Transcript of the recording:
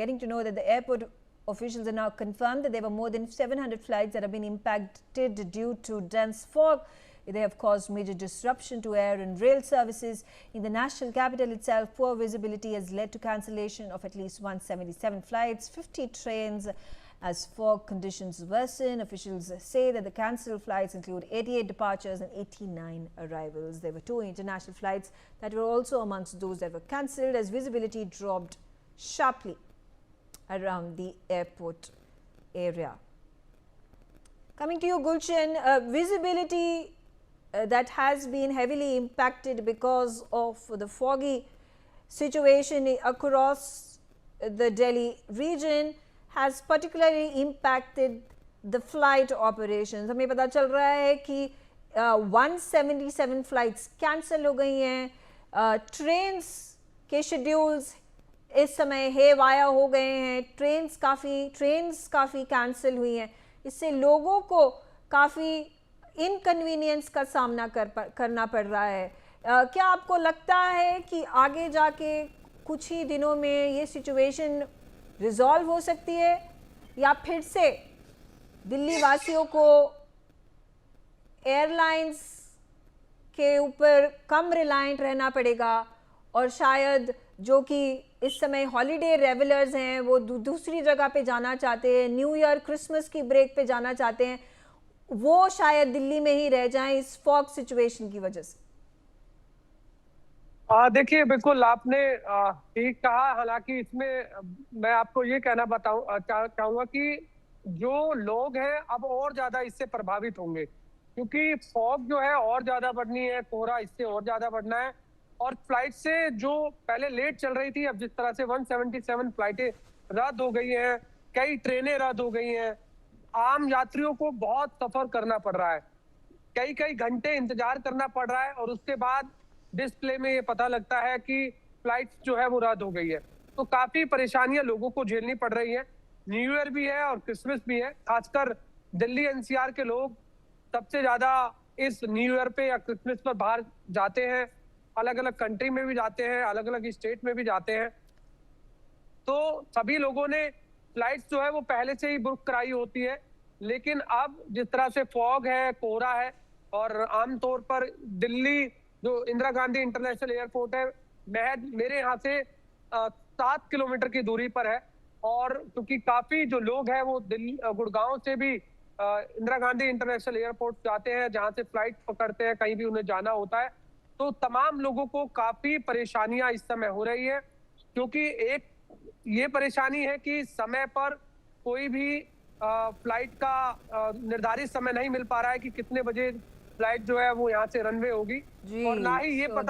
Getting to know that the airport officials are now confirmed that there were more than 700 flights that have been impacted due to dense fog. They have caused major disruption to air and rail services. In the national capital itself, poor visibility has led to cancellation of at least 177 flights, 50 trains as fog conditions worsen. Officials say that the cancelled flights include 88 departures and 89 arrivals. There were 2 international flights that were also amongst those that were cancelled as visibility dropped sharply around the airport area. Coming to you, Gulshan, visibility that has been heavily impacted because of the foggy situation across the Delhi region has particularly impacted the flight operations. हमें पता चल रहा है कि 177 flights cancel हो गई हैं, trains के शेड्यूल्स इस समय हेवाया हो गए हैं, ट्रेन्स काफ़ी कैंसिल हुई हैं। इससे लोगों को काफ़ी इनकन्वीनियंस का सामना करना पड़ रहा है। क्या आपको लगता है कि आगे जाके कुछ ही दिनों में ये सिचुएशन रिजॉल्व हो सकती है या फिर से दिल्ली वासियों को एयरलाइंस के ऊपर कम रिलायंट रहना पड़ेगा और शायद जो कि इस समय हॉलीडे रेवलर्स हैं वो दूसरी जगह पे जाना चाहते हैं, न्यू ईयर क्रिसमस की ब्रेक पे जाना चाहते हैं, वो शायद दिल्ली में ही रह जाएं इस फॉग सिचुएशन की वजह से? देखिए, बिल्कुल आपने ठीक कहा। हालांकि इसमें मैं आपको ये कहना चाहूंगा कि जो लोग हैं अब और ज्यादा इससे प्रभावित होंगे, क्योंकि फॉग जो है और ज्यादा बढ़नी है, कोहरा इससे और ज्यादा बढ़ना है। और फ्लाइट से जो पहले लेट चल रही थी, अब जिस तरह से 177 फ्लाइटें रद्द हो गई हैं, कई ट्रेनें रद्द हो गई हैं, आम यात्रियों को बहुत सफर करना पड़ रहा है, कई घंटे इंतजार करना पड़ रहा है और उसके बाद डिस्प्ले में ये पता लगता है कि फ्लाइट जो है वो रद्द हो गई है। तो काफी परेशानियां लोगों को झेलनी पड़ रही है। न्यू ईयर भी है और क्रिसमस भी है। खासकर दिल्ली एनसीआर के लोग सबसे ज्यादा इस न्यू ईयर पे या क्रिसमस पर बाहर जाते हैं, अलग अलग कंट्री में भी जाते हैं, अलग अलग स्टेट में भी जाते हैं। तो सभी लोगों ने फ्लाइट्स जो है वो पहले से ही बुक कराई होती है, लेकिन अब जिस तरह से फॉग है, कोहरा है और आमतौर पर दिल्ली जो इंदिरा गांधी इंटरनेशनल एयरपोर्ट है महज मेरे यहाँ से 7 किलोमीटर की दूरी पर है। और क्योंकि काफी जो लोग हैं वो दिल्ली गुड़गांव से भी इंदिरा गांधी इंटरनेशनल एयरपोर्ट जाते हैं, जहां से फ्लाइट पकड़ते हैं, कहीं भी उन्हें जाना होता है। तो तमाम लोगों को काफी परेशानियां इस समय हो रही है, क्योंकि एक ये परेशानी है कि समय पर कोई भी फ्लाइट का निर्धारित समय नहीं मिल पा रहा है कि कितने बजे फ्लाइट जो है वो यहाँ से रनवे होगी, और ना ही ये पता